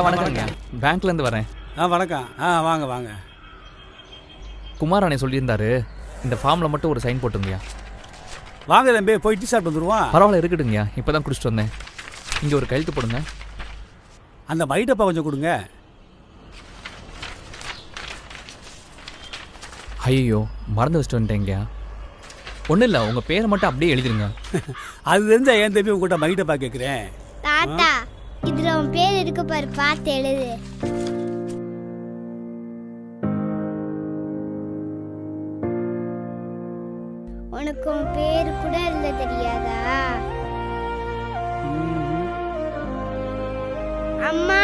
வணக்கங்க. பேங்க்ல இருந்து வரேன். வணக்கம். வாங்க வாங்க. குமார் அண்ணே சொல்லியிருந்தாரு, இந்த ஃபார்ம்ல மட்டும் ஒரு சைன் போட்டுங்கய்யா. வாங்க தம்பி, போய் டீ சாப்பிட்டு வந்துருவான். பரவாயில்ல, இருக்கட்டுங்கய்யா. இப்பதான் குடிச்சிட்டு வந்தேன். இங்க ஒரு கையெழுத்து போடுங்க. அந்த மைட்டப்பா கொஞ்சம் கொடுங்க. ஐயோ, மறந்து வச்சுட்டு வந்துட்டேங்கய்யா. ஒன்றும் இல்லை, உங்கள் பேரை மட்டும் அப்படியே எழுதிருங்க. அது தெரிஞ்சா ஏன் தம்பி உங்கள்கிட்ட மைட்டப்பா கேட்குறேன். தாத்தா, இதுல உன் பேர் இருக்கு பாரு, பார்த்து எழுது. உனக்கு உன் பேரு கூட எழுத தெரியாதா? அம்மா